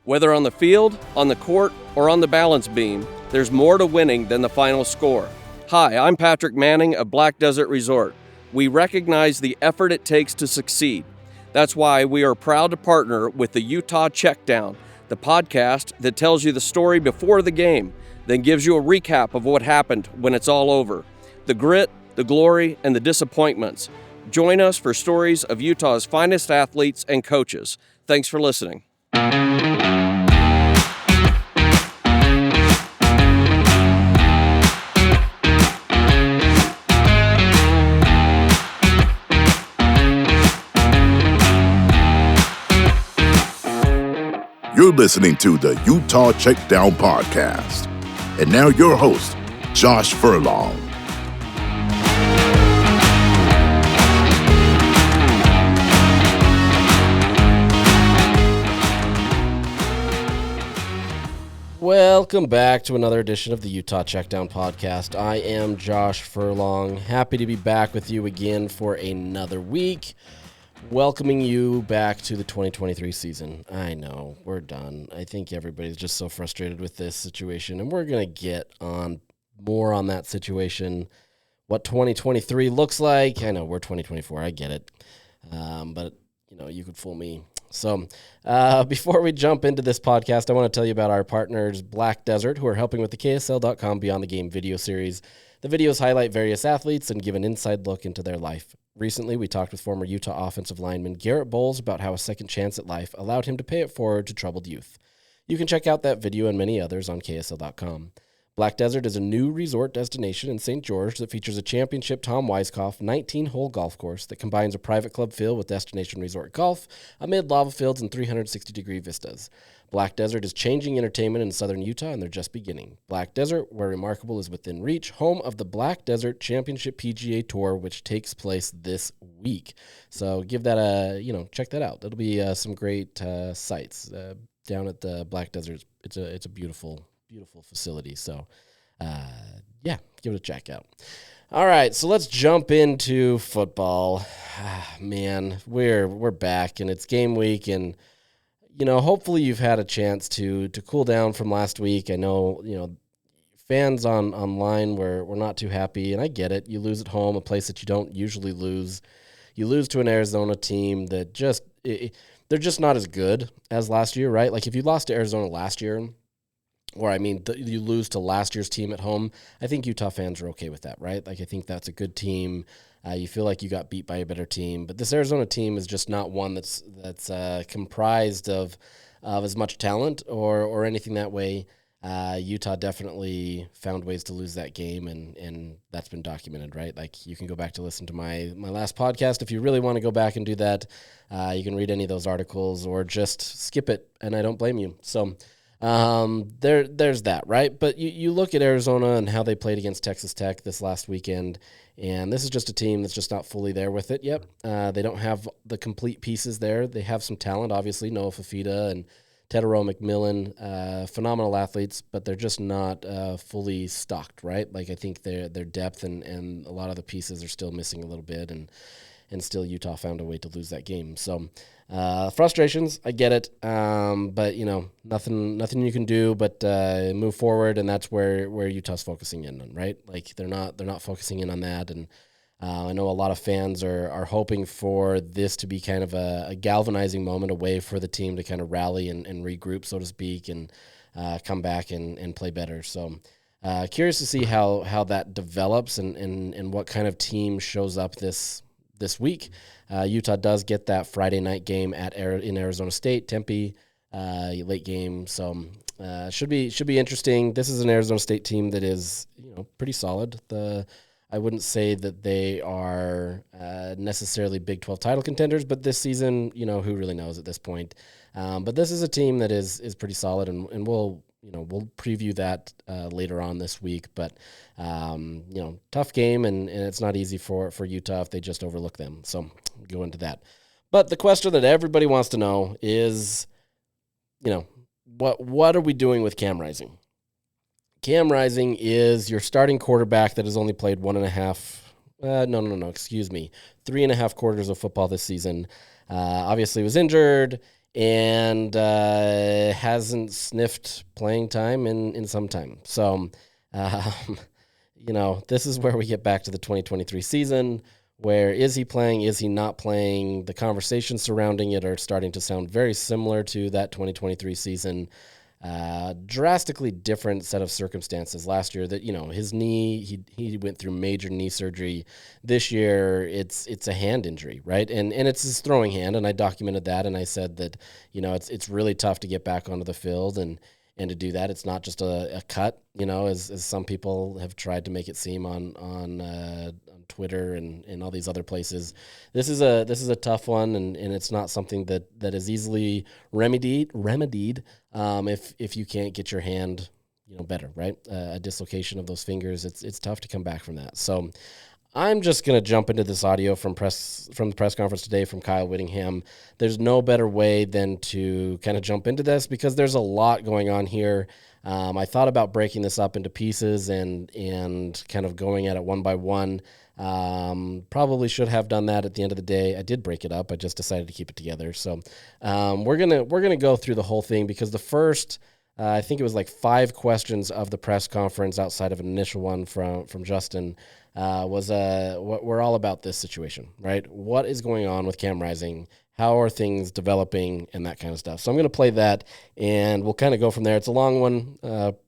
Whether on the field, on the court, or on the balance beam, there's more to winning than the final score. Hi, I'm Patrick Manning of Black Desert Resort. We recognize the effort it takes to succeed. That's why we are proud to partner with the Utah Checkdown, the podcast that tells you the story before the game, then gives you a recap of what happened when it's all over. The grit, the glory, and the disappointments. Join us for stories of Utah's finest athletes and coaches. Thanks for listening. You're listening to the Utah Checkdown Podcast. And now your host, Josh Furlong. Welcome back to another edition of the Utah Checkdown Podcast. I am Josh Furlong. Happy to be back with you again for another week. Welcoming you back to the 2023 season. I know, we're done. I think everybody's just so frustrated with this situation, and we're going to get on more on that situation, what 2023 looks like. I know, we're 2024, I get it. But, you know, you could fool me. So before we jump into this podcast, I want to tell you about our partners, Black Desert, who are helping with the KSL.com Beyond the Game video series. The videos highlight various athletes and give an inside look into their life. Recently, we talked with former Utah offensive lineman Garrett Bowles about how a second chance at life allowed him to pay it forward to troubled youth. You can check out that video and many others on KSL.com. Black Desert is a new resort destination in St. George that features a championship Tom Weiskopf 19-hole golf course that combines a private club feel with destination resort golf amid lava fields and 360-degree vistas. Black Desert is changing entertainment in southern Utah, and they're just beginning. Black Desert, where remarkable is within reach, home of the Black Desert Championship PGA Tour, which takes place this week. So give that check that out. That'll be some great sights down at the Black Desert. It's a beautiful facility. So, give it a check out. All right, so let's jump into football. Man, we're back, and it's game week, and hopefully you've had a chance to cool down from last week. I know, fans online were not too happy, and I get it. You lose at home, a place that you don't usually lose. You lose to an Arizona team that they're just not as good as last year, right? Like if you lost to Arizona last year, you lose to last year's team at home, I think Utah fans are okay with that, right? Like I think that's a good team. You feel like you got beat by a better team, but this Arizona team is just not one that's comprised of as much talent or anything that way. Utah definitely found ways to lose that game, and that's been documented, right? Like you can go back to listen to my last podcast if you really want to go back and do that. You can read any of those articles or just skip it, and I don't blame you. So there's that, right? But you look at Arizona and how they played against Texas Tech this last weekend, and this is just a team that's just not fully there with it yet. They don't have the complete pieces there. They have some talent, obviously, Noah Fafita and Tedero McMillan, phenomenal athletes, but they're just not fully stocked, right? Like I think their depth and a lot of the pieces are still missing a little bit, and still Utah found a way to lose that game. So frustrations, I get it, but nothing you can do but move forward, and that's where Utah's focusing in on, right? Like they're not focusing in on that, and I know a lot of fans are hoping for this to be kind of a galvanizing moment, a way for the team to kind of rally and regroup, so to speak, and come back and play better. So curious to see how that develops and what kind of team shows up this week. Utah does get that Friday night game in Arizona State, Tempe, late game. So should be interesting. This is an Arizona State team that is pretty solid. I wouldn't say that they are necessarily Big 12 title contenders, but this season, who really knows at this point. But this is a team that is pretty solid, and we'll preview that later on this week. But tough game, and it's not easy for Utah if they just overlook them. So we'll go into that. But the question that everybody wants to know is, what are we doing with Cam Rising? Cam Rising is your starting quarterback that has only played 3.5 quarters of football this season. Obviously was injured, and hasn't sniffed playing time in some time. So, this is where we get back to the 2023 season. Where is he playing? Is he not playing? The conversations surrounding it are starting to sound very similar to that 2023 season. Drastically different set of circumstances last year. That his knee, he went through major knee surgery. This year, it's a hand injury, right? And it's his throwing hand, and I documented that, and I said that it's really tough to get back onto the field and to do that. It's not just a cut, as some people have tried to make it seem on Twitter and all these other places. This is a tough one, and it's not something that is easily remedied. If you can't get your hand better, right? A dislocation of those fingers, it's tough to come back from that. So I'm just going to jump into this audio from the press conference today from Kyle Whittingham. There's no better way than to kind of jump into this because there's a lot going on here. I thought about breaking this up into pieces and kind of going at it one by one. Probably should have done that at the end of the day. I did break it up. I just decided to keep it together. So we're gonna go through the whole thing because the first, I think it was like 5 questions of the press conference outside of an initial one from Justin was what we're all about this situation, right? What is going on with Cam Rising? How are things developing and that kind of stuff? So I'm going to play that, and we'll kind of go from there. It's a long one.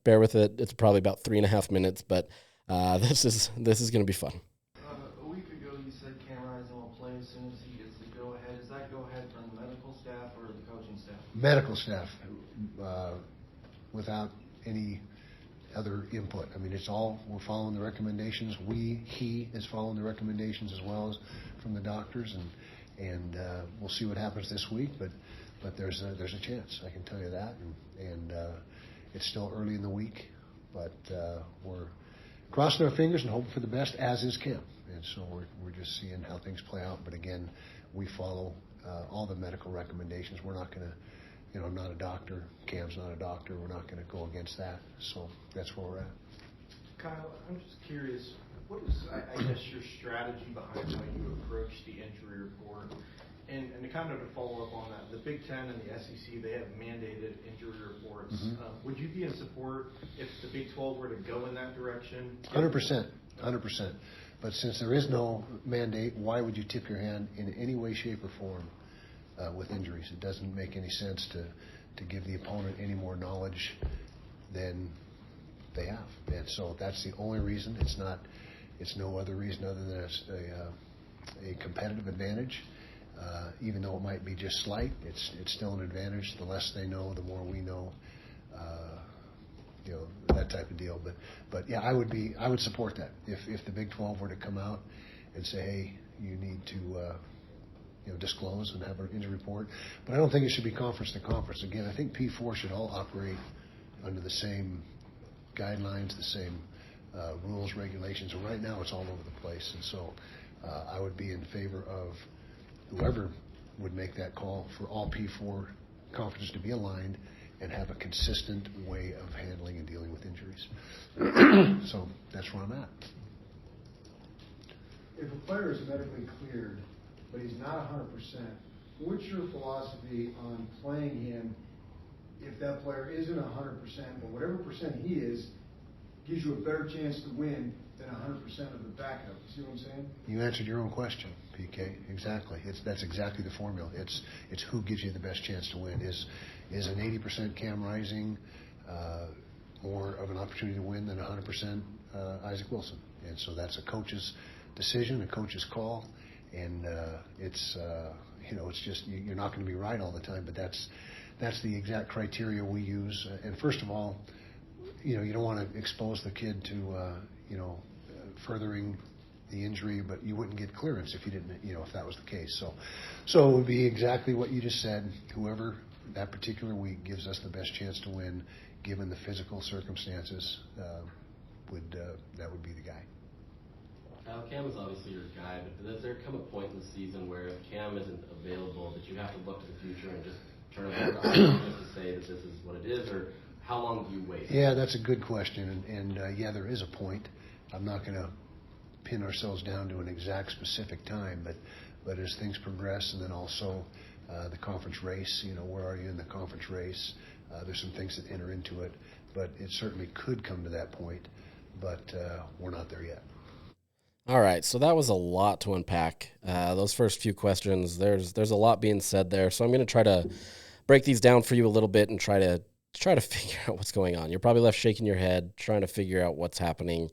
Bear with it. It's probably about 3.5 minutes, but this is going to be fun. A week ago, you said Cam Rising will play as soon as he gets the go-ahead. Is that go-ahead from the medical staff or the coaching staff? Medical staff, without any other input. I mean, we're following the recommendations. He is following the recommendations as well as from the doctors, and we'll see what happens this week. But there's a chance, I can tell you that, and it's still early in the week, but we're crossing our fingers and hoping for the best, as is Cam. And so we're just seeing how things play out. But again, we follow all the medical recommendations. We're not going to. I'm not a doctor. Cam's not a doctor. We're not going to go against that. So that's where we're at. Kyle, I'm just curious, what is, I guess, your strategy behind how you approach the injury report? And to kind of follow up on that, the Big Ten and the SEC, they have mandated injury reports. Mm-hmm. Would you be in support if the Big 12 were to go in that direction? 100%. But since there is no mandate, why would you tip your hand in any way, shape, or form with injuries? It doesn't make any sense to give the opponent any more knowledge than they have. And so that's the only reason. It's no other reason other than a competitive advantage. Even though it might be just slight, it's still an advantage. The less they know, the more we know. That type of deal. But yeah, I would support that if the Big 12 were to come out and say, hey, you need to disclose and have an injury report. But I don't think it should be conference to conference. Again, I think P4 should all operate under the same guidelines, the same rules, regulations. And right now, it's all over the place. And so I would be in favor of whoever would make that call for all P4 conferences to be aligned and have a consistent way of handling and dealing with injuries. So that's where I'm at. If a player is medically cleared, but he's not 100%, what's your philosophy on playing him if that player isn't 100%, but whatever percent he is, gives you a better chance to win than 100% of the backup? You see what I'm saying? You answered your own question, PK. Exactly. That's exactly the formula. It's who gives you the best chance to win. Is an 80% Cam Rising more of an opportunity to win than 100% Isaac Wilson? And so that's a coach's decision, a coach's call, and it's just you're not going to be right all the time, but that's the exact criteria we use. And first of all, you don't want to expose the kid to furthering the injury, but you wouldn't get clearance if you didn't, if that was the case. So it would be exactly what you just said. Whoever that particular week gives us the best chance to win, given the physical circumstances, that would be the guy. Cam is obviously your guy, but does there come a point in the season where if Cam isn't available, that you have to look to the future and just turn it over just to say that this is what it is, or how long do you wait? Yeah, that's a good question, and yeah, there is a point. I'm not going to pin ourselves down to an exact specific time, but as things progress, and then also the conference race. Where are you in the conference race? There's some things that enter into it, but it certainly could come to that point, but we're not there yet. All right, so that was a lot to unpack. Those first few questions, there's a lot being said there, so I'm going to try to break these down for you a little bit and try to figure out what's going on. You're probably left shaking your head, trying to figure out what's happening.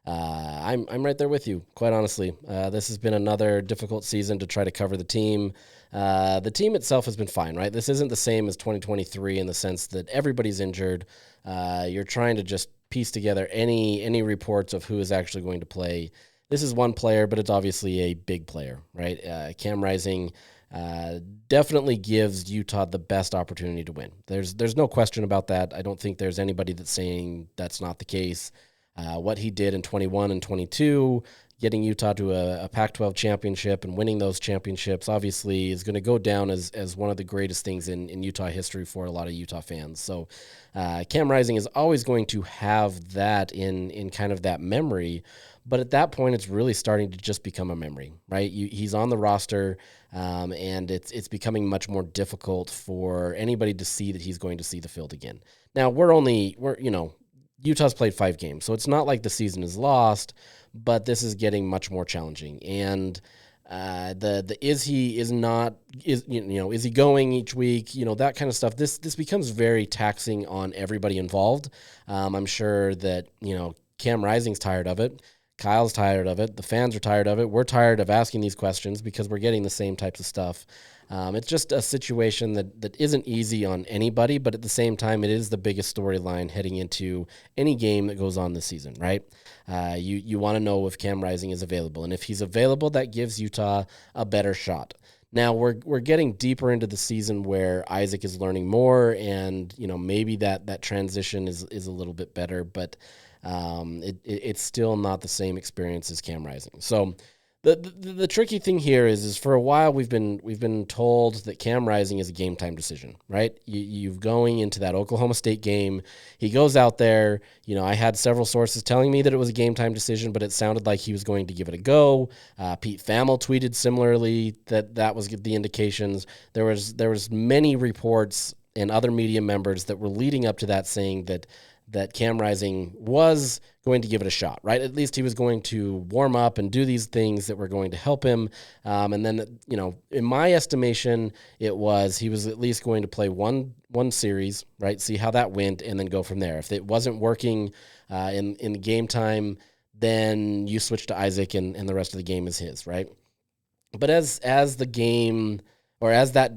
I'm right there with you, quite honestly. This has been another difficult season to try to cover the team. The team itself has been fine, right? This isn't the same as 2023 in the sense that everybody's injured. You're trying to just piece together any reports of who is actually going to play. This is one player, but it's obviously a big player, right? Cam Rising definitely gives Utah the best opportunity to win. There's no question about that. I don't think there's anybody that's saying that's not the case. What he did in 21 and 22, getting Utah to a Pac-12 championship and winning those championships, obviously is going to go down as one of the greatest things in Utah history for a lot of Utah fans. So Cam Rising is always going to have that in kind of that memory. But at that point, it's really starting to just become a memory, right? He's on the roster, and it's becoming much more difficult for anybody to see that he's going to see the field again. Now, Utah's played 5 games, so it's not like the season is lost, but this is getting much more challenging. And is he going each week, that kind of stuff. This becomes very taxing on everybody involved. I'm sure that, Cam Rising's tired of it. Kyle's tired of it. The fans are tired of it. We're tired of asking these questions because we're getting the same types of stuff. It's just a situation that isn't easy on anybody, but at the same time, it is the biggest storyline heading into any game that goes on this season, right? You want to know if Cam Rising is available, and if he's available, that gives Utah a better shot. Now we're getting deeper into the season where Isaac is learning more, and maybe that transition is a little bit better, but it's still not the same experience as Cam Rising. So the tricky thing here is for a while we've been told that Cam Rising is a game time decision, right? You're going into that Oklahoma State game. He goes out there. I had several sources telling me that it was a game time decision, but it sounded like he was going to give it a go. Pete Thamel tweeted similarly that was the indications. There was many reports and other media members that were leading up to that saying that Cam Rising was going to give it a shot, right? At least he was going to warm up and do these things that were going to help him. And then, in my estimation, he was at least going to play one series, right? See how that went and then go from there. If it wasn't working in the game time, then you switch to Isaac and the rest of the game is his, right? But as the game, or as that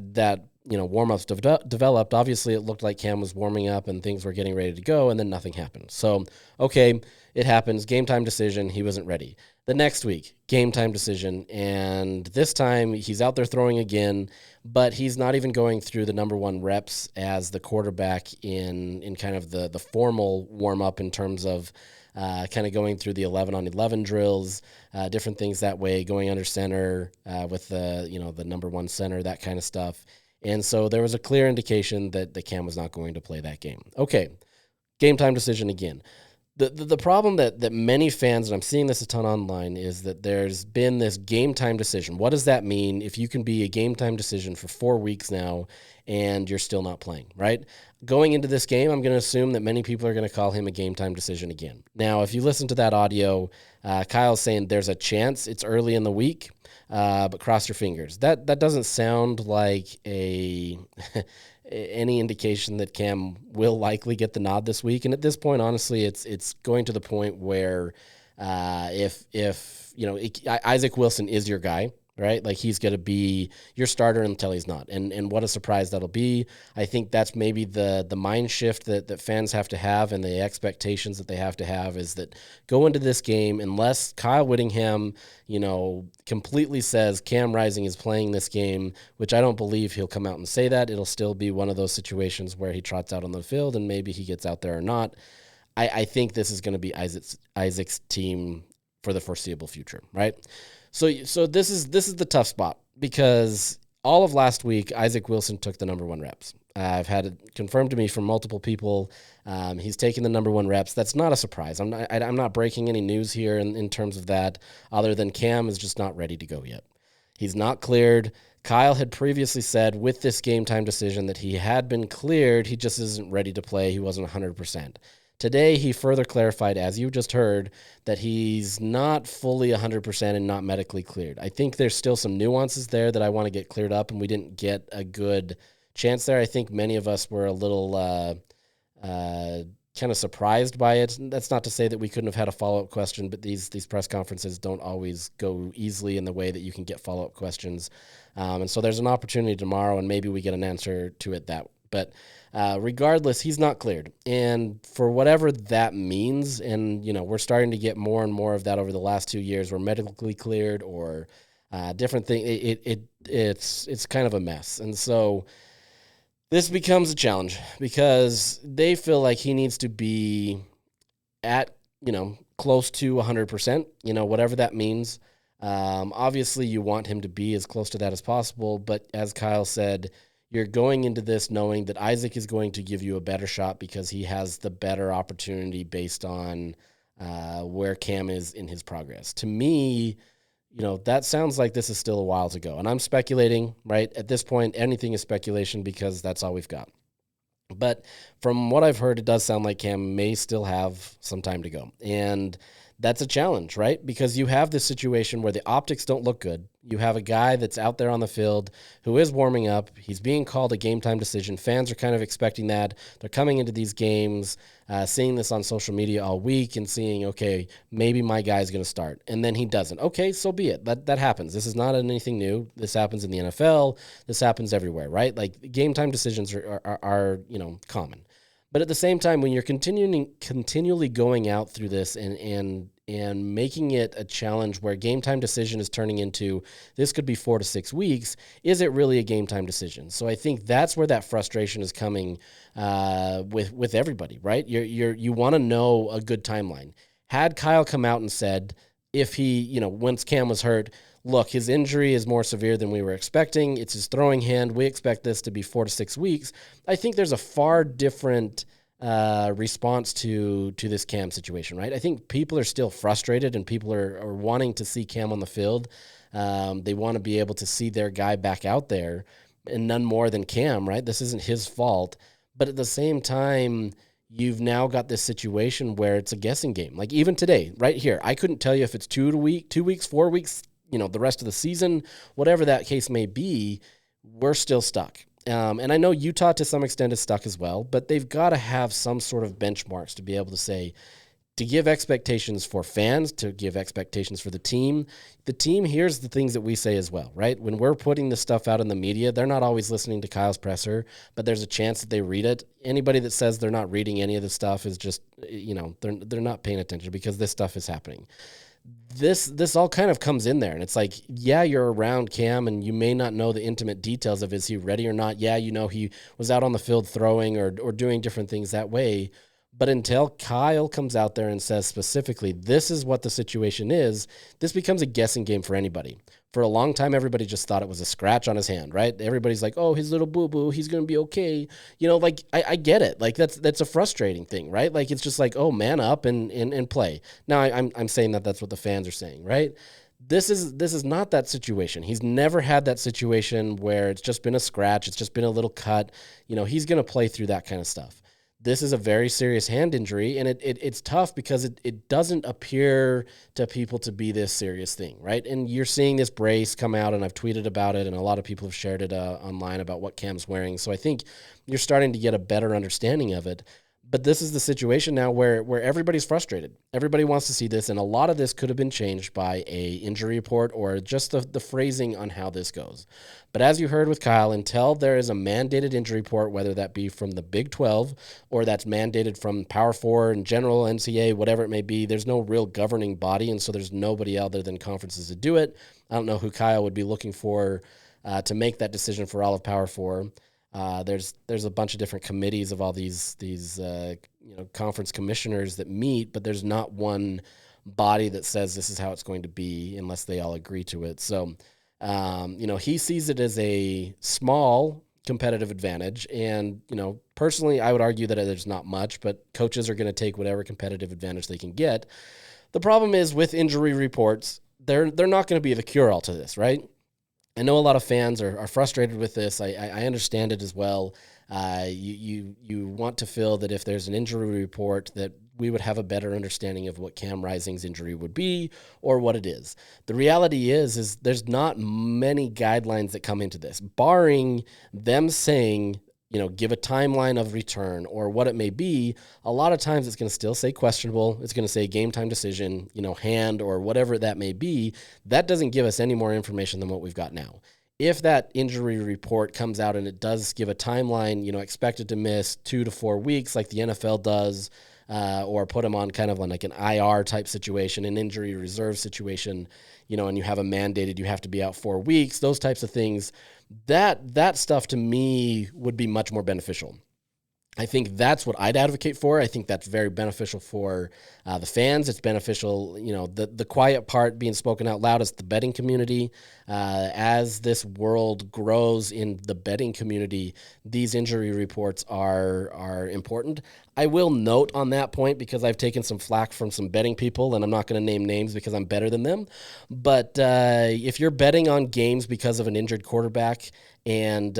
warm-ups developed, obviously it looked like Cam was warming up and things were getting ready to go, and then nothing happened. So, okay, it happens. Game time decision. He wasn't ready. The next week, game time decision, and this time he's out there throwing again, but he's not even going through the number 1 reps as the quarterback in kind of the formal warm-up in terms of kind of going through the 11-on-11 drills, different things that way, going under center with the number 1 center, that kind of stuff. And so there was a clear indication that Cam was not going to play that game. Okay, game time decision again. The problem that many fans, and I'm seeing this a ton online, is that there's been this game time decision. What does that mean if you can be a game time decision for 4 weeks now and you're still not playing, right? Going into this game, I'm going to assume that many people are going to call him a game time decision again. Now, if you listen to that audio, Kyle's saying there's a chance it's early in the week, but cross your fingers. That doesn't sound like any indication that Cam will likely get the nod this week. And at this point, honestly, it's going to the point where if Isaac Wilson is your guy, right? Like he's going to be your starter until he's not. And what a surprise that'll be. I think that's maybe the mind shift that fans have to have, and the expectations that they have to have is that go into this game, unless Kyle Whittingham, completely says Cam Rising is playing this game, which I don't believe he'll come out and say that. It'll still be one of those situations where he trots out on the field and maybe he gets out there or not. I think this is going to be Isaac's team for the foreseeable future, right? So this is the tough spot, because all of last week, Isaac Wilson took the number 1 reps. I've had it confirmed to me from multiple people. He's taken the number 1 reps. That's not a surprise. I'm not breaking any news here in terms of that, other than Cam is just not ready to go yet. He's not cleared. Kyle had previously said with this game time decision that he had been cleared. He just isn't ready to play. He wasn't 100%. Today, he further clarified, as you just heard, that he's not fully 100% and not medically cleared. I think there's still some nuances there that I want to get cleared up, and we didn't get a good chance there. I think many of us were a little kind of surprised by it. That's not to say that we couldn't have had a follow-up question, but these press conferences don't always go easily in the way that you can get follow-up questions. And so there's an opportunity tomorrow, and maybe we get an answer to it that. But regardless, he's not cleared. And for whatever that means, and, we're starting to get more and more of that over the last 2 years, we're medically cleared or different thing. It's kind of a mess. And so this becomes a challenge because they feel like he needs to be at, close to 100%, whatever that means. Obviously, you want him to be as close to that as possible. But as Kyle said, you're going into this knowing that Isaac is going to give you a better shot because he has the better opportunity based on where Cam is in his progress. To me, that sounds like this is still a while to go. And I'm speculating, right? At this point, anything is speculation because that's all we've got. But from what I've heard, it does sound like Cam may still have some time to go. And that's a challenge, right? Because you have this situation where the optics don't look good. You have a guy that's out there on the field who is warming up. He's being called a game time decision. Fans are kind of expecting that. They're coming into these games, seeing this on social media all week and seeing, okay, maybe my guy's going to start. And then he doesn't. Okay, so be it. That happens. This is not anything new. This happens in the NFL. This happens everywhere, right? Like game time decisions are common. But at the same time, when you're continually going out through this and making it a challenge where game time decision is turning into this could be 4 to 6 weeks, is it really a game time decision? So I think that's where that frustration is coming with everybody, right? You want to know a good timeline. Had Kyle come out and said, if he, once Cam was hurt, look, his injury is more severe than we were expecting. It's his throwing hand. We expect this to be 4 to 6 weeks. I think there's a far different response to this Cam situation, right? I think people are still frustrated and people are wanting to see Cam on the field. They want to be able to see their guy back out there, and none more than Cam, right? This isn't his fault. But at the same time, you've now got this situation where it's a guessing game. Like even today, right here, I couldn't tell you if it's 2 weeks, 4 weeks, the rest of the season, whatever that case may be, we're still stuck. And I know Utah to some extent is stuck as well, but they've got to have some sort of benchmarks to be able to say, to give expectations for fans, to give expectations for the team. The team hears the things that we say as well, right? When we're putting this stuff out in the media, they're not always listening to Kyle's presser, but there's a chance that they read it. Anybody that says they're not reading any of this stuff is just, they're not paying attention because this stuff is happening. This all kind of comes in there, and it's like, yeah, you're around Cam, and you may not know the intimate details of is he ready or not. Yeah, he was out on the field throwing or doing different things that way. But until Kyle comes out there and says specifically, this is what the situation is, this becomes a guessing game for anybody. For a long time, everybody just thought it was a scratch on his hand, right? Everybody's like, oh, his little boo-boo, he's going to be okay. I get it. Like, that's a frustrating thing, right? Like, it's just like, oh, man up and play. Now, I'm saying that's what the fans are saying, right? This is not that situation. He's never had that situation where it's just been a scratch. It's just been a little cut. He's going to play through that kind of stuff. This is a very serious hand injury, and it's tough because it doesn't appear to people to be this serious thing, right? And you're seeing this brace come out, and I've tweeted about it, and a lot of people have shared it online about what Cam's wearing. So I think you're starting to get a better understanding of it. But this is the situation now where everybody's frustrated. Everybody wants to see this, and a lot of this could have been changed by a injury report or just the phrasing on how this goes. But as you heard with Kyle, until there is a mandated injury report, whether that be from the Big 12 or that's mandated from Power 4 and general NCAA, whatever it may be, there's no real governing body, and so there's nobody other than conferences to do it. I don't know who Kyle would be looking for to make that decision for all of Power 4. There's a bunch of different committees of all these conference commissioners that meet, but there's not one body that says this is how it's going to be unless they all agree to it. So, he sees it as a small competitive advantage. And, personally, I would argue that there's not much, but coaches are going to take whatever competitive advantage they can get. The problem is with injury reports, they're not going to be the cure-all to this, right? I know a lot of fans are frustrated with this. I understand it as well. You want to feel that if there's an injury report that we would have a better understanding of what Cam Rising's injury would be or what it is. The reality is there's not many guidelines that come into this, barring them saying, give a timeline of return or what it may be. A lot of times it's going to still say questionable. It's going to say game time decision, hand or whatever that may be. That doesn't give us any more information than what we've got now. If that injury report comes out and it does give a timeline, expected to miss 2 to 4 weeks like the NFL does, or put him on kind of like an IR type situation, an injury reserve situation, and you have a mandated, you have to be out 4 weeks, those types of things, that stuff to me would be much more beneficial. I think that's what I'd advocate for. I think that's very beneficial for the fans. It's beneficial, the quiet part being spoken out loud is the betting community. As this world grows in the betting community, these injury reports are important. I will note on that point, because I've taken some flack from some betting people, and I'm not going to name names because I'm better than them. But if you're betting on games because of an injured quarterback, and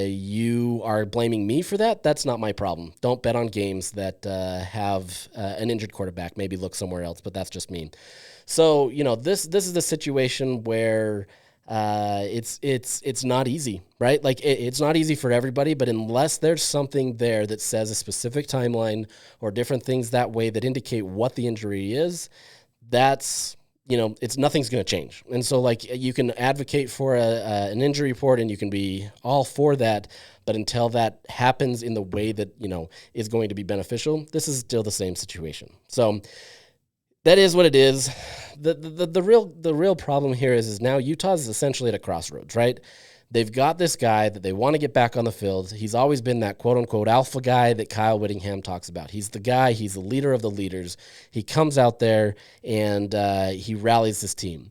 you are blaming me for that, that's not my problem. Don't bet on games that have an injured quarterback. Maybe look somewhere else, but that's just me. So, this is the situation where it's not easy, right? Like it's not easy for everybody, but unless there's something there that says a specific timeline or different things that way that indicate what the injury is, that's nothing's going to change. And so you can advocate for an injury report and you can be all for that, but until that happens in the way that, is going to be beneficial, this is still the same situation. So that is what it is. The real problem here is now Utah's essentially at a crossroads, right? They've got this guy that they want to get back on the field. He's always been that quote-unquote alpha guy that Kyle Whittingham talks about. He's the guy. He's the leader of the leaders. He comes out there and he rallies this team.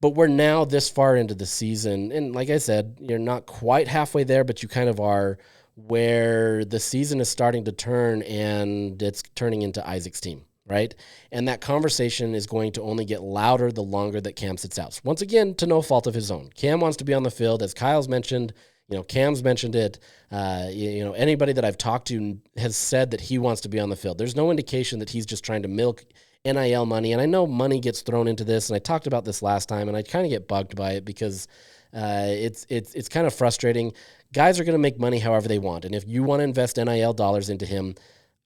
But we're now this far into the season, and like I said, you're not quite halfway there, but you kind of are, where the season is starting to turn and it's turning into Isaac's team. Right? And that conversation is going to only get louder the longer that Cam sits out. Once again, to no fault of his own. Cam wants to be on the field, as Kyle's mentioned. Cam's mentioned it. Anybody that I've talked to has said that he wants to be on the field. There's no indication that he's just trying to milk NIL money. And I know money gets thrown into this, and I talked about this last time, and I kind of get bugged by it because it's kind of frustrating. Guys are going to make money however they want, and if you want to invest NIL dollars into him,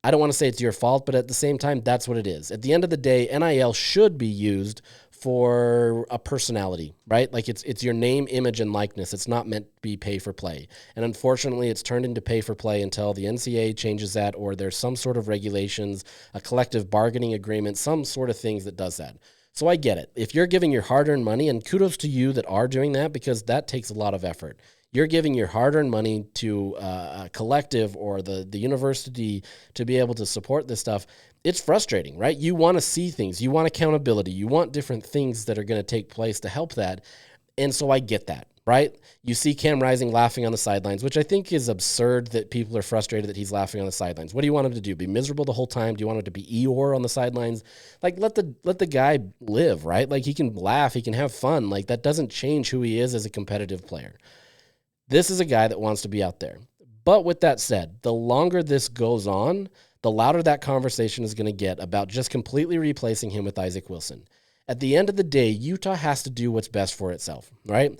I don't want to say it's your fault, but at the same time, that's what it is. At the end of the day, NIL should be used for a personality, right? Like it's your name, image, and likeness. It's not meant to be pay for play. And unfortunately, it's turned into pay for play until the NCAA changes that, or there's some sort of regulations, a collective bargaining agreement, some sort of things that does that. So I get it. If you're giving your hard-earned money, and kudos to you that are doing that, because that takes a lot of effort. You're giving your hard-earned money to a collective or the university to be able to support this stuff. It's frustrating, right? You want to see things. You want accountability. You want different things that are going to take place to help that. And so I get that, right? You see Cam Rising laughing on the sidelines, which I think is absurd that people are frustrated that he's laughing on the sidelines. What do you want him to do? Be miserable the whole time? Do you want him to be Eeyore on the sidelines? Like, let the guy live, right? Like, he can laugh. He can have fun. Like, that doesn't change who he is as a competitive player. This is a guy that wants to be out there. But with that said, the longer this goes on, the louder that conversation is going to get about just completely replacing him with Isaac Wilson. At the end of the day, Utah has to do what's best for itself, right?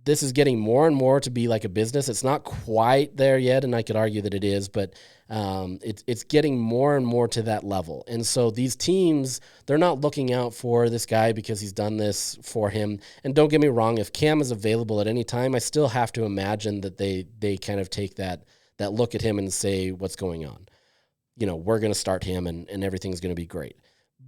This is getting more and more to be like a business. It's not quite there yet, and I could argue that it is, but it's getting more and more to that level. And so these teams, they're not looking out for this guy because he's done this for him. And don't get me wrong, if Cam is available at any time, I still have to imagine that they kind of take that look at him and say, what's going on? We're going to start him and everything's going to be great.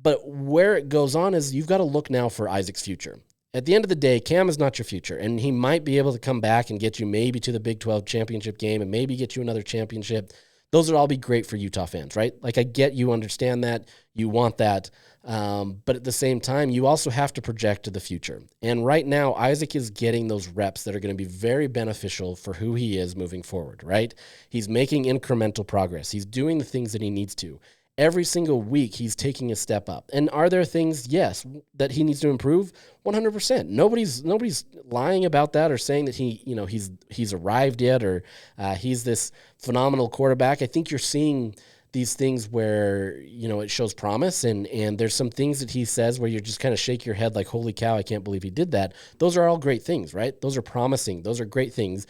But where it goes on is you've got to look now for Isaac's future. At the end of the day, Cam is not your future, and he might be able to come back and get you maybe to the Big 12 championship game and maybe get you another championship. Those would all be great for Utah fans, right? Like, I get you understand that, you want that, but at the same time, you also have to project to the future. And right now, Isaac is getting those reps that are going to be very beneficial for who he is moving forward, right? He's making incremental progress. He's doing the things that he needs to. Every single week, he's taking a step up. And are there things, yes, that he needs to improve? 100%. Nobody's lying about that or saying that he's arrived yet or he's this phenomenal quarterback. I think you're seeing these things where, it shows promise and there's some things that he says where you just kind of shake your head like, holy cow, I can't believe he did that. Those are all great things, right? Those are promising. Those are great things.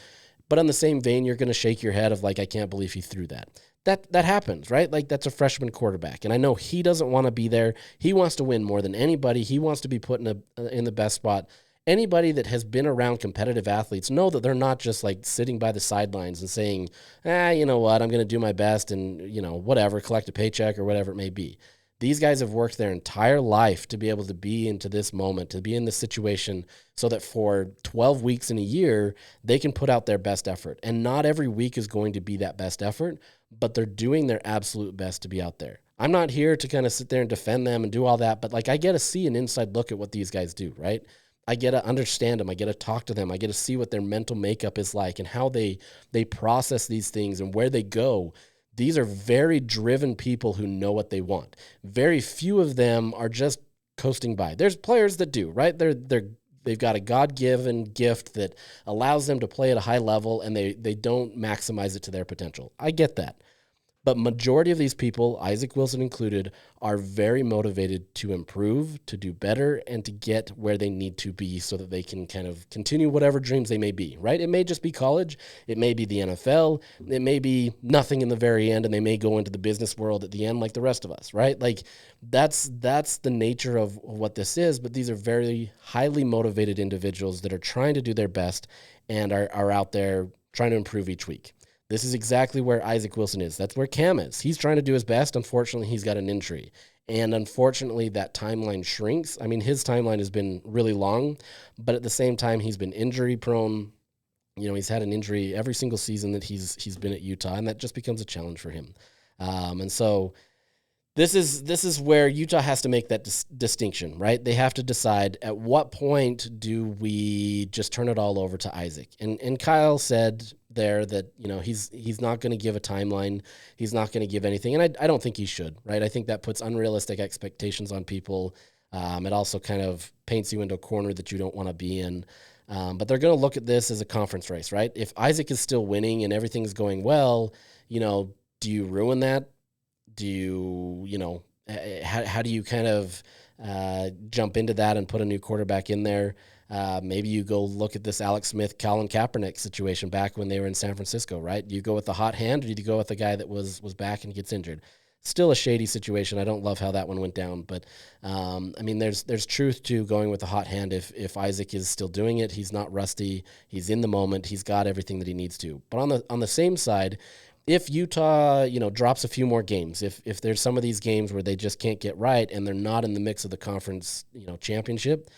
But on the same vein, you're going to shake your head of like, I can't believe he threw that. That happens, right? Like that's a freshman quarterback. And I know he doesn't want to be there. He wants to win more than anybody. He wants to be put in the best spot. Anybody that has been around competitive athletes know that they're not just like sitting by the sidelines and saying, you know what, I'm going to do my best and, whatever, collect a paycheck or whatever it may be. These guys have worked their entire life to be able to be into this moment, to be in this situation so that for 12 weeks in a year, they can put out their best effort. And not every week is going to be that best effort, but they're doing their absolute best to be out there. I'm not here to kind of sit there and defend them and do all that, but like I get to see an inside look at what these guys do, right? I get to understand them. I get to talk to them. I get to see what their mental makeup is like and how they process these things and where they go. These are very driven people who know what they want. Very few of them are just coasting by. There's players that do, right? They've got a God-given gift that allows them to play at a high level, and they don't maximize it to their potential. I get that. But majority of these people, Isaac Wilson included, are very motivated to improve, to do better, and to get where they need to be so that they can kind of continue whatever dreams they may be, right? It may just be college. It may be the NFL. It may be nothing in the very end, and they may go into the business world at the end like the rest of us, right? Like that's the nature of what this is, but these are very highly motivated individuals that are trying to do their best and are out there trying to improve each week. This is exactly where Isaac Wilson is. That's where Cam is. He's trying to do his best. Unfortunately, he's got an injury. And unfortunately, that timeline shrinks. I mean, his timeline has been really long, but at the same time, he's been injury prone. He's had an injury every single season that he's been at Utah, and that just becomes a challenge for him. And so this is where Utah has to make that distinction, right? They have to decide at what point do we just turn it all over to Isaac. And Kyle said there that, he's not going to give a timeline. He's not going to give anything. And I don't think he should, right? I think that puts unrealistic expectations on people. It also kind of paints you into a corner that you don't want to be in. But they're going to look at this as a conference race, right? If Isaac is still winning and everything's going well, do you ruin that? Do you, how do you kind of jump into that and put a new quarterback in there? Maybe you go look at this Alex Smith, Colin Kaepernick situation back when they were in San Francisco, right? Do you go with the hot hand or do you go with the guy that was back and gets injured? Still a shady situation. I don't love how that one went down, but there's truth to going with the hot hand. If Isaac is still doing it, he's not rusty. He's in the moment. He's got everything that he needs to. But on the same side, if Utah, drops a few more games, if there's some of these games where they just can't get right and they're not in the mix of the conference, championship,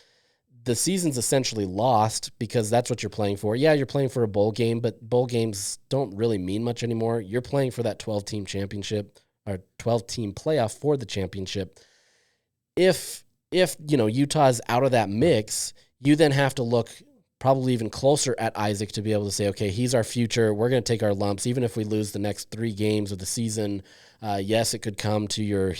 the season's essentially lost because that's what you're playing for. Yeah, you're playing for a bowl game, but bowl games don't really mean much anymore. You're playing for that 12-team championship or 12-team playoff for the championship. If Utah's out of that mix, you then have to look probably even closer at Isaac to be able to say, okay, he's our future. We're going to take our lumps. Even if we lose the next 3 games of the season, yes, it could come to your,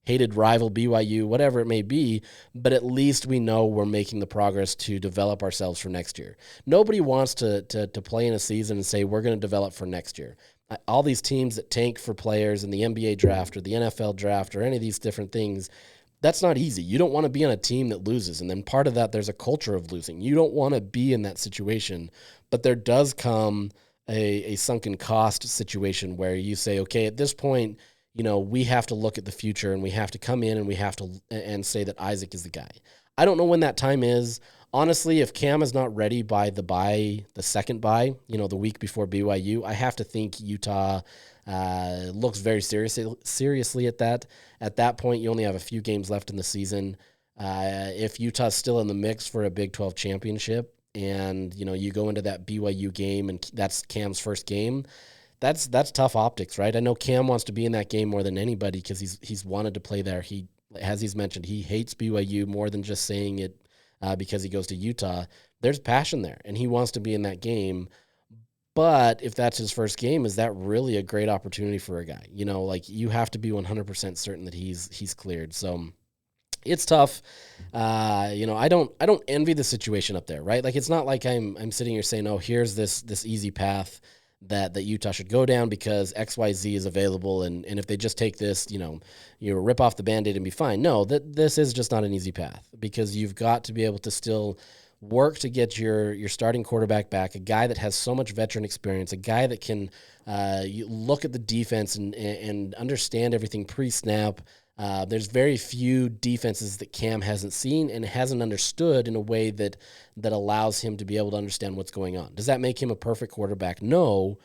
hated rival BYU, whatever it may be, but at least we know we're making the progress to develop ourselves for next year. Nobody wants to play in a season and say we're going to develop for next year. All these teams that tank for players in the NBA draft or the NFL draft or any of these different things, that's not easy. You don't want to be on a team that loses. And then part of that, there's a culture of losing. You don't want to be in that situation, but there does come a sunken cost situation where you say, okay, at this point, we have to look at the future and we have to come in and we have to and say that Isaac is the guy. I don't know when that time is. Honestly, if Cam is not ready by the second bye, the week before BYU, I have to think Utah looks very seriously at that. At that point, you only have a few games left in the season. If Utah's still in the mix for a Big 12 championship and, you go into that BYU game and that's Cam's first game, that's tough optics, right? I know Cam wants to be in that game more than anybody because he's wanted to play there. As he's mentioned, he hates BYU more than just saying it because he goes to Utah. There's passion there, and he wants to be in that game. But if that's his first game, is that really a great opportunity for a guy? Like you have to be 100% certain that he's cleared. So it's tough. I don't envy the situation up there, right? Like it's not like I'm sitting here saying, oh, here's this easy path that Utah should go down because XYZ is available, and if they just take this, you rip off the Band-Aid and be fine. No, this is just not an easy path because you've got to be able to still work to get your starting quarterback back, a guy that has so much veteran experience, a guy that can you look at the defense and understand everything pre-snap. There's very few defenses that Cam hasn't seen and hasn't understood in a way that allows him to be able to understand what's going on. Does that make him a perfect quarterback? No,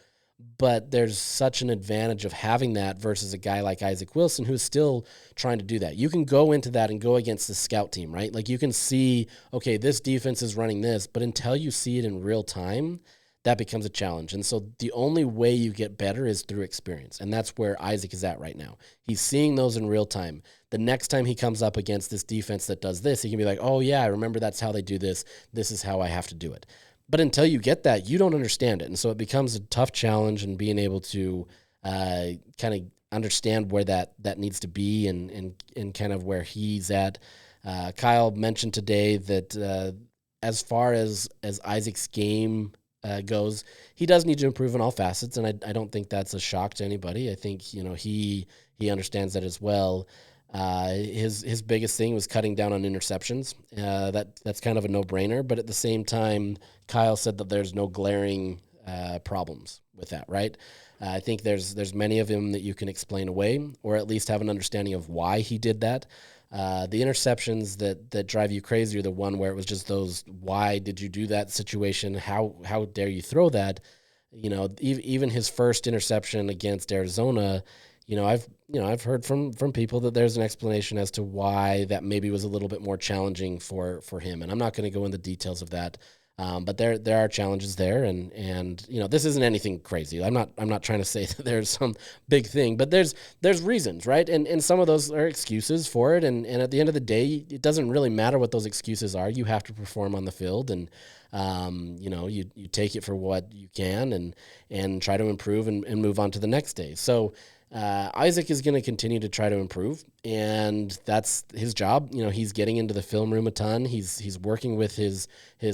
but there's such an advantage of having that versus a guy like Isaac Wilson who's still trying to do that. You can go into that and go against the scout team, right? Like you can see, okay, this defense is running this, but until you see it in real time, that becomes a challenge. And so the only way you get better is through experience. And that's where Isaac is at right now. He's seeing those in real time. The next time he comes up against this defense that does this, he can be like, oh yeah, I remember that's how they do this. This is how I have to do it. But until you get that, you don't understand it. And so it becomes a tough challenge in being able to kind of understand where that needs to be and kind of where he's at. Kyle mentioned today that as far as Isaac's game goes, he does need to improve in all facets, and I don't think that's a shock to anybody. I think he understands that as well. His biggest thing was cutting down on interceptions. That's kind of a no-brainer, but at the same time, Kyle said that there's no glaring problems with that, right? I think there's many of them that you can explain away, or at least have an understanding of why he did that. The interceptions that drive you crazy are the one where it was just those, why did you do that situation? How dare you throw that? Even his first interception against Arizona, I've heard from people that there's an explanation as to why that maybe was a little bit more challenging for him. And I'm not going to go into details of that. But there are challenges there, and this isn't anything crazy. I'm not trying to say that there's some big thing, but there's reasons, right? And some of those are excuses for it. And at the end of the day, it doesn't really matter what those excuses are. You have to perform on the field, and you take it for what you can, and try to improve and move on to the next day. So Isaac is going to continue to try to improve, and that's his job. He's getting into the film room a ton. He's working with his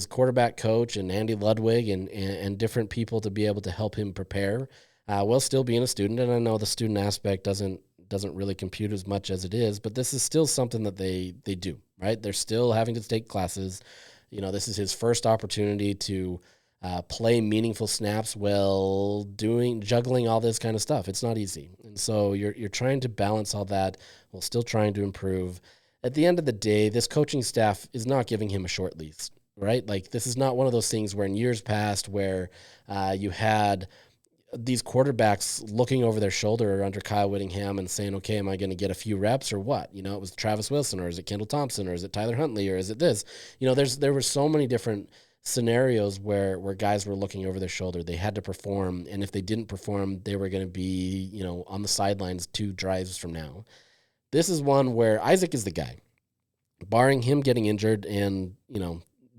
quarterback coach and Andy Ludwig and different people to be able to help him prepare while still being a student. And I know the student aspect doesn't really compute as much as it is, but this is still something that they do, right? They're still having to take classes. This is his first opportunity to play meaningful snaps while juggling all this kind of stuff. It's not easy. And so you're trying to balance all that while still trying to improve. At the end of the day, this coaching staff is not giving him a short lease, right? Like, this is not one of those things where in years past where you had these quarterbacks looking over their shoulder under Kyle Whittingham and saying, okay, am I going to get a few reps or what? It was Travis Wilson, or is it Kendall Thompson, or is it Tyler Huntley, or is it this? There were so many different scenarios where guys were looking over their shoulder. They had to perform, and if they didn't perform, they were going to be, on the sidelines 2 drives from now. This is one where Isaac is the guy, barring him getting injured, and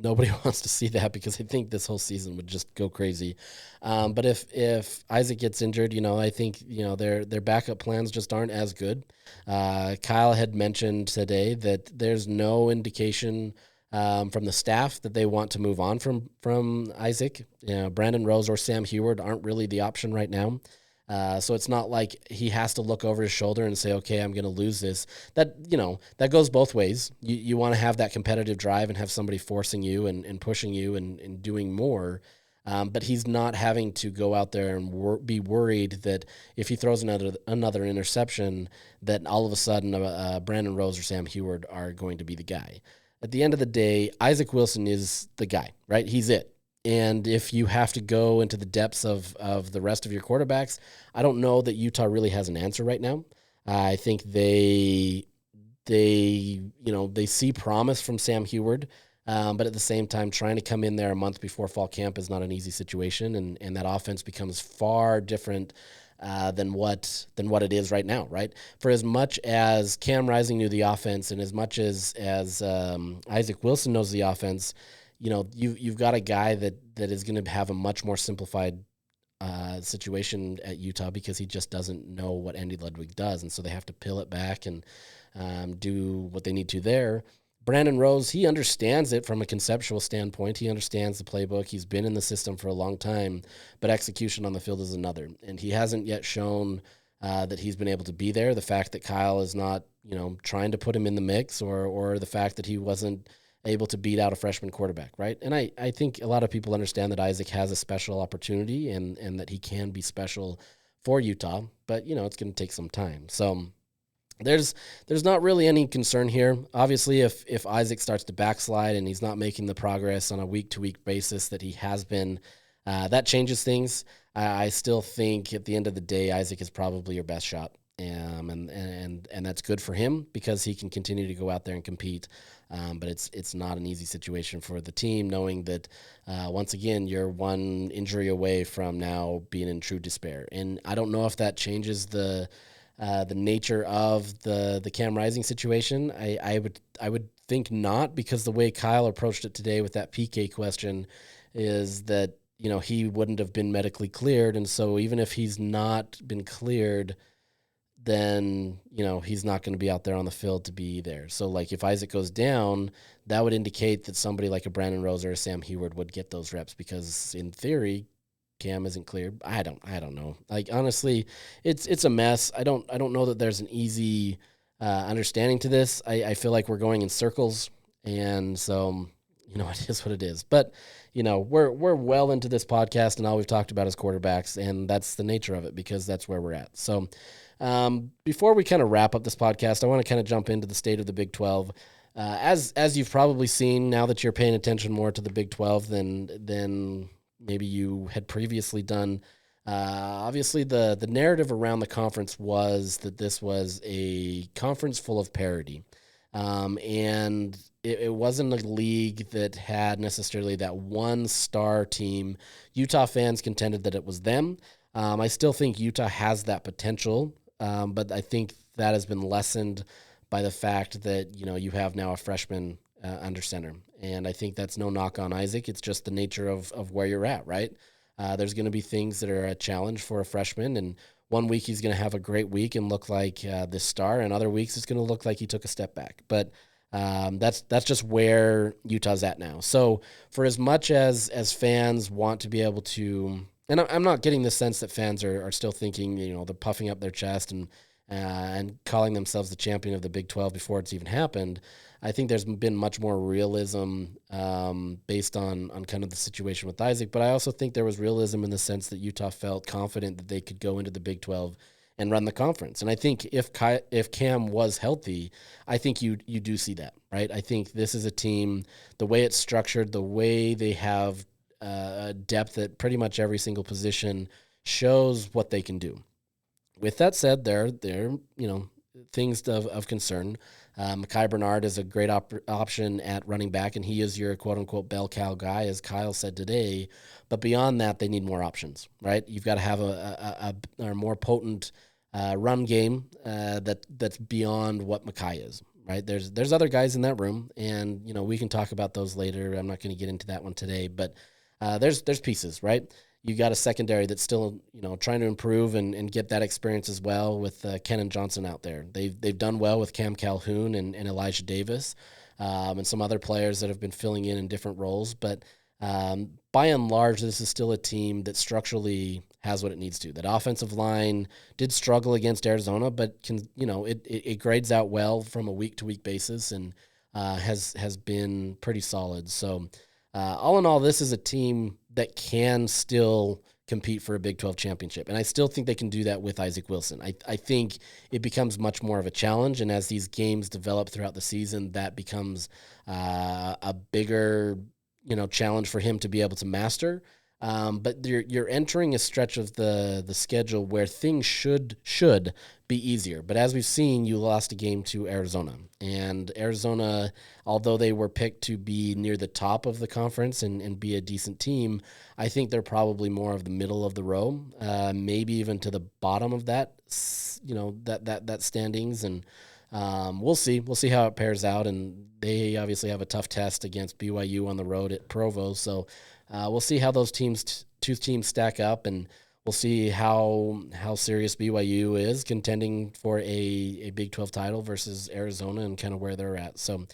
nobody wants to see that because I think this whole season would just go crazy. But if Isaac gets injured, I think their backup plans just aren't as good. Kyle had mentioned today that there's no indication from the staff that they want to move on from Isaac. Brandon Rose or Sam Heward aren't really the option right now. So it's not like he has to look over his shoulder and say, okay, I'm going to lose this. That goes both ways. You want to have that competitive drive and have somebody forcing you and pushing you and doing more. But he's not having to go out there and be worried that if he throws another interception, that all of a sudden Brandon Rose or Sam Heward are going to be the guy. At the end of the day, Isaac Wilson is the guy, right? He's it. And if you have to go into the depths of the rest of your quarterbacks, I don't know that Utah really has an answer right now. I think they see promise from Sam Heward, but at the same time, trying to come in there a month before fall camp is not an easy situation, and that offense becomes far different than what it is right now, right? For as much as Cam Rising knew the offense, and as much as Isaac Wilson knows the offense, you've got a guy that is going to have a much more simplified situation at Utah because he just doesn't know what Andy Ludwig does, and so they have to peel it back and do what they need to there. Brandon Rose, he understands it from a conceptual standpoint. He understands the playbook. He's been in the system for a long time, but execution on the field is another. And he hasn't yet shown that he's been able to be there. The fact that Kyle is not, trying to put him in the mix, or the fact that he wasn't able to beat out a freshman quarterback, right? And I think a lot of people understand that Isaac has a special opportunity and that he can be special for Utah, but, it's going to take some time. So there's not really any concern here. Obviously, if Isaac starts to backslide and he's not making the progress on a week-to-week basis that he has been, that changes things. I still think at the end of the day, Isaac is probably your best shot, and that's good for him because he can continue to go out there and compete. But it's not an easy situation for the team, knowing that once again you're one injury away from now being in true despair. And I don't know if that changes the nature of the Cam Rising situation. I would think not, because the way Kyle approached it today with that PK question is that, he wouldn't have been medically cleared. And so even if he's not been cleared, then, he's not going to be out there on the field to be there. So like if Isaac goes down, that would indicate that somebody like a Brandon Rose or a Sam Heward would get those reps, because in theory, Cam isn't cleared. I don't know. Like, honestly, it's a mess. I don't know that there's an easy understanding to this. I feel like we're going in circles, and so it is what it is. But we're well into this podcast, and all we've talked about is quarterbacks, and that's the nature of it because that's where we're at. So before we kind of wrap up this podcast, I want to kind of jump into the state of the Big 12. As you've probably seen, now that you're paying attention more to the Big 12 than maybe you had previously done. Obviously, the narrative around the conference was that this was a conference full of parity. And it wasn't a league that had necessarily that one star team. Utah fans contended that it was them. I still think Utah has that potential, but I think that has been lessened by the fact that, you have now a freshman under center. And I think that's no knock on Isaac. It's just the nature of where you're at, right? There's going to be things that are a challenge for a freshman, and one week he's going to have a great week and look like this star, and other weeks it's going to look like he took a step back. But that's just where Utah's at now. So for as much as fans want to be able to, and I'm not getting the sense that fans are still thinking, they're puffing up their chest and calling themselves the champion of the Big 12 before it's even happened. I think there's been much more realism based on kind of the situation with Isaac, but I also think there was realism in the sense that Utah felt confident that they could go into the Big 12 and run the conference. And I think if Cam was healthy, I think you do see that, right? I think this is a team, the way it's structured, the way they have depth at pretty much every single position shows what they can do. With that said, there things of concern. Mekhi Bernard is a great option at running back, and he is your quote-unquote bell cow guy, as Kyle said today. But beyond that, they need more options, right? You've got to have a more potent run game that's beyond what Mekhi is, right? There's other guys in that room, and we can talk about those later. I'm not going to get into that one today, but there's pieces, right? You got a secondary that's still, trying to improve and get that experience as well with Kenan Johnson out there. They've done well with Cam Calhoun and Elijah Davis and some other players that have been filling in different roles. But by and large, this is still a team that structurally has what it needs to. That offensive line did struggle against Arizona, but it grades out well from a week-to-week basis and has been pretty solid. So all in all, this is a team that can still compete for a Big 12 championship. And I still think they can do that with Isaac Wilson. I think it becomes much more of a challenge, and as these games develop throughout the season, that becomes a bigger, challenge for him to be able to master. But you're entering a stretch of the schedule where things should be easier. But as we've seen, you lost a game to Arizona. And Arizona, although they were picked to be near the top of the conference and be a decent team, I think they're probably more of the middle of the row, maybe even to the bottom of that, that standings. And we'll see. We'll see how it pairs out. And they obviously have a tough test against BYU on the road at Provo. So we'll see how those two teams stack up. And we'll see how serious BYU is contending for a Big 12 title versus Arizona and kind of where they're at. So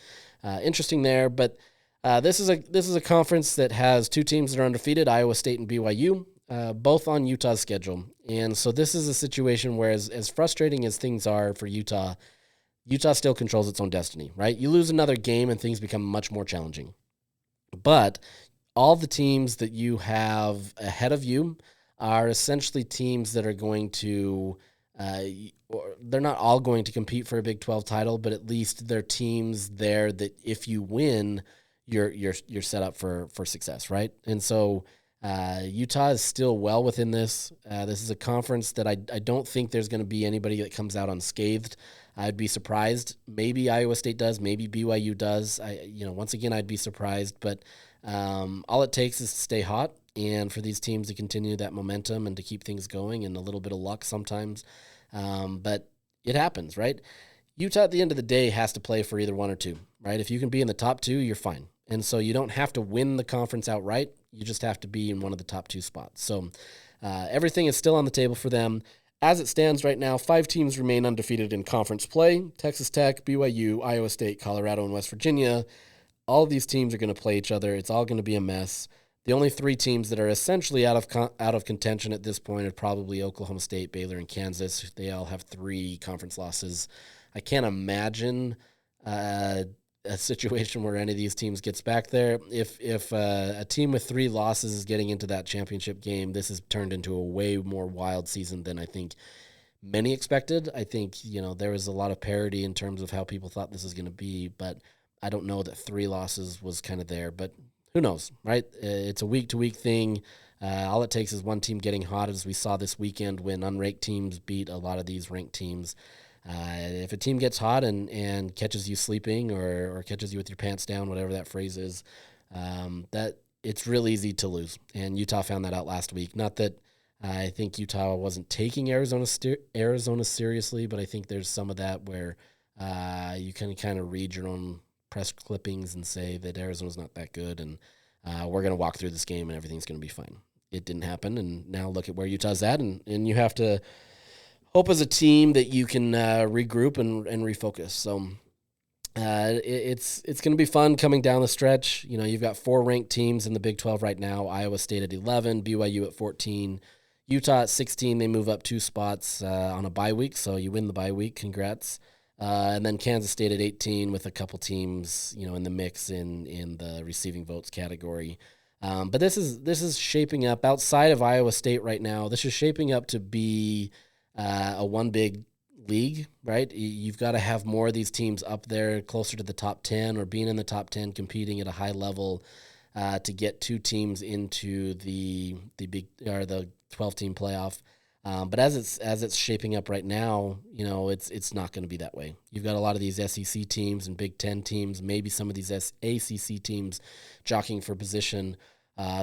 interesting there. But this is a conference that has two teams that are undefeated, Iowa State and BYU, both on Utah's schedule. And so this is a situation where, as frustrating as things are for Utah still controls its own destiny, right? You lose another game and things become much more challenging. But all the teams that you have ahead of you are essentially teams that are going to, they're not all going to compete for a Big 12 title, but at least they're teams there that if you win, you're set up for success, right? And so Utah is still well within this. This is a conference that I don't think there's going to be anybody that comes out unscathed. I'd be surprised. Maybe Iowa State does. Maybe BYU does. Once again, I'd be surprised. But all it takes is to stay hot and for these teams to continue that momentum and to keep things going, and a little bit of luck sometimes. But it happens, right? Utah at the end of the day has to play for either one or two, right? If you can be in the top two, you're fine. And so you don't have to win the conference outright. You just have to be in one of the top two spots. So everything is still on the table for them. As it stands right now, 5 teams remain undefeated in conference play: Texas Tech, BYU, Iowa State, Colorado, and West Virginia. All of these teams are going to play each other. It's all going to be a mess. The only 3 teams that are essentially out of contention at this point are probably Oklahoma State, Baylor, and Kansas. They all have 3 conference losses. I can't imagine a situation where any of these teams gets back there. If a team with 3 losses is getting into that championship game, this has turned into a way more wild season than I think many expected. I think, there was a lot of parity in terms of how people thought this was going to be, but I don't know that 3 losses was kind of there, but who knows, right? It's a week-to-week thing. All it takes is one team getting hot, as we saw this weekend when unranked teams beat a lot of these ranked teams. If a team gets hot and catches you sleeping or catches you with your pants down, whatever that phrase is, that it's real easy to lose. And Utah found that out last week. Not that I think Utah wasn't taking Arizona seriously, but I think there's some of that where you can kind of read your own press clippings and say that Arizona's not that good, and we're going to walk through this game and everything's going to be fine. It didn't happen, and now look at where Utah's at, and you have to hope as a team that you can regroup and refocus. So it's going to be fun coming down the stretch. You've got 4 ranked teams in the Big 12 right now: Iowa State at 11, BYU at 14, Utah at 16. They move up 2 spots on a bye week, so you win the bye week. Congrats. And then Kansas State at 18 with a couple teams, in the mix in the receiving votes category. But this is shaping up outside of Iowa State right now. This is shaping up to be a one big league, right? You've got to have more of these teams up there closer to the top 10 or being in the top 10, competing at a high level to get 2 teams into the big or the 12-team playoff. But as it's shaping up right now, it's not going to be that way. You've got a lot of these SEC teams and Big 10 teams, maybe some of these ACC teams jockeying for position.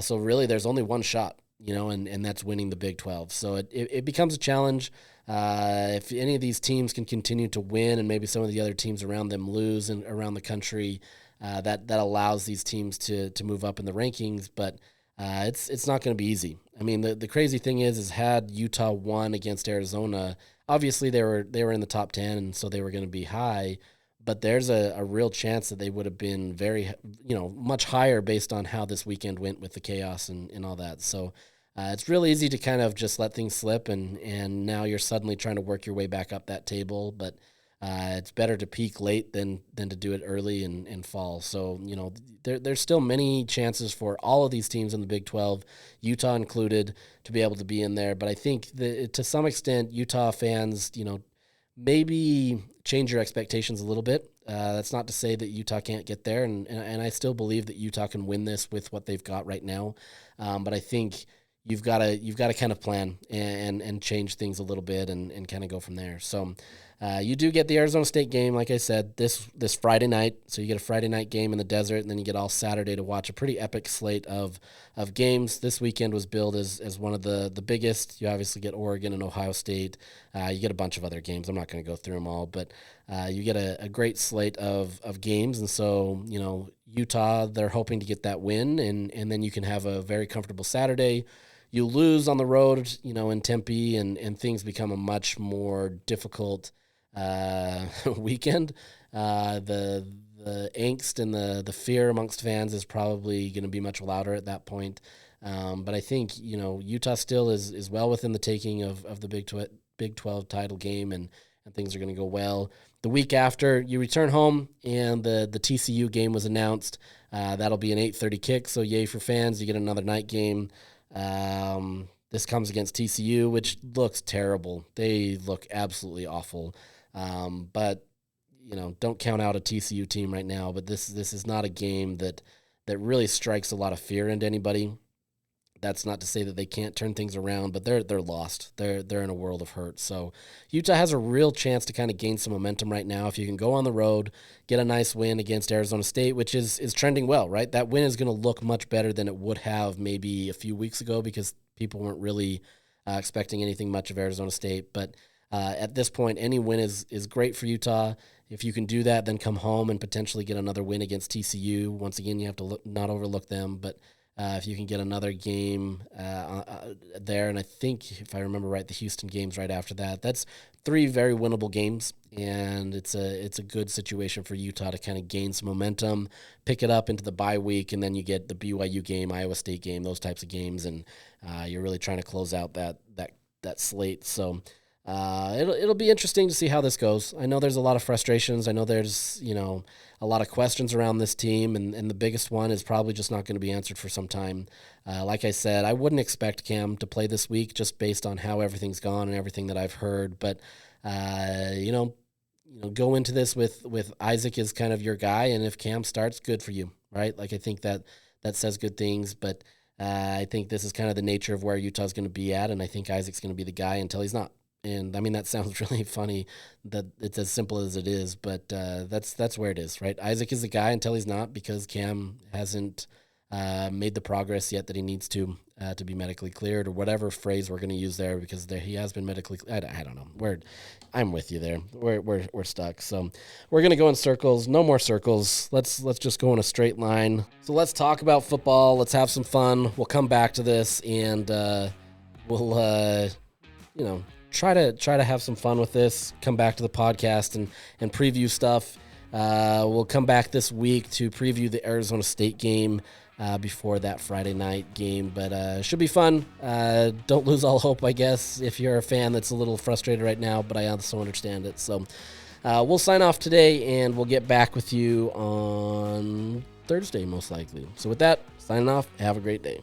So really, there's only one shot, and that's winning the Big 12. So it becomes a challenge. If any of these teams can continue to win, and maybe some of the other teams around them lose and around the country, that allows these teams to move up in the rankings. But it's not going to be easy. I mean, the crazy thing is had Utah won against Arizona, obviously they were in the top 10, and so they were going to be high. But there's a real chance that they would have been very, much higher based on how this weekend went with the chaos and all that. So it's real easy to kind of just let things slip, and now you're suddenly trying to work your way back up that table. But it's better to peak late than to do it early and fall. So, there's still many chances for all of these teams in the Big 12, Utah included, to be able to be in there. But I think that to some extent, Utah fans, maybe change your expectations a little bit. That's not to say that Utah can't get there, and I still believe that Utah can win this with what they've got right now. But I think you've got to kind of plan and change things a little bit and kind of go from there. So you do get the Arizona State game, like I said, this Friday night. So you get a Friday night game in the desert, and then you get all Saturday to watch a pretty epic slate of games. This weekend was billed as one of the biggest. You obviously get Oregon and Ohio State. You get a bunch of other games. I'm not going to go through them all, but you get a great slate of games. And so, Utah, they're hoping to get that win, and then you can have a very comfortable Saturday. you lose on the road, in Tempe, and things become a much more difficult weekend. The angst and the fear amongst fans is probably going to be much louder at that point. But I think, Utah still is well within the taking of the Big 12 title game, and things are going to go well. The week after, you return home, and the TCU game was announced. That'll be an 8:30 kick, so yay for fans. You get another night game. This comes against TCU, which looks terrible. They look absolutely awful. But, don't count out a TCU team right now. But this is not a game that really strikes a lot of fear into anybody. That's not to say that they can't turn things around, but they're lost. They're in a world of hurt. So Utah has a real chance to kind of gain some momentum right now. If you can go on the road, get a nice win against Arizona State, which is trending well, right? That win is going to look much better than it would have maybe a few weeks ago because people weren't really expecting anything much of Arizona State. But at this point, any win is great for Utah. If you can do that, then come home and potentially get another win against TCU. Once again, you have to not overlook them, but if you can get another game there, and I think, if I remember right, the Houston game's right after that. That's 3 very winnable games, and it's a good situation for Utah to kind of gain some momentum, pick it up into the bye week, and then you get the BYU game, Iowa State game, those types of games, and you're really trying to close out that slate. So it'll be interesting to see how this goes. I know there's a lot of frustrations. I know there's a lot of questions around this team, and the biggest one is probably just not going to be answered for some time. Like I said, I wouldn't expect Cam to play this week just based on how everything's gone and everything that I've heard. But go into this with Isaac as kind of your guy, and if Cam starts, good for you, right? Like I think that says good things, but I think this is kind of the nature of where Utah's going to be at, and I think Isaac's going to be the guy until he's not. And I mean, that sounds really funny that it's as simple as it is, but that's where it is, right? Isaac is the guy until he's not, because Cam hasn't made the progress yet that he needs to be medically cleared, or whatever phrase we're going to use there, because he has been medically. I don't know. I'm with you there. We're stuck. So we're going to go in circles. No more circles. Let's just go in a straight line. So let's talk about football. Let's have some fun. We'll come back to this, and we'll try to have some fun with this, come back to the podcast and preview stuff. We'll come back this week to preview the Arizona State game before that Friday night game, but it should be fun. Don't lose all hope, I guess, if you're a fan that's a little frustrated right now, but I also understand it. So we'll sign off today, and we'll get back with you on Thursday, most likely. So with that, signing off. Have a great day.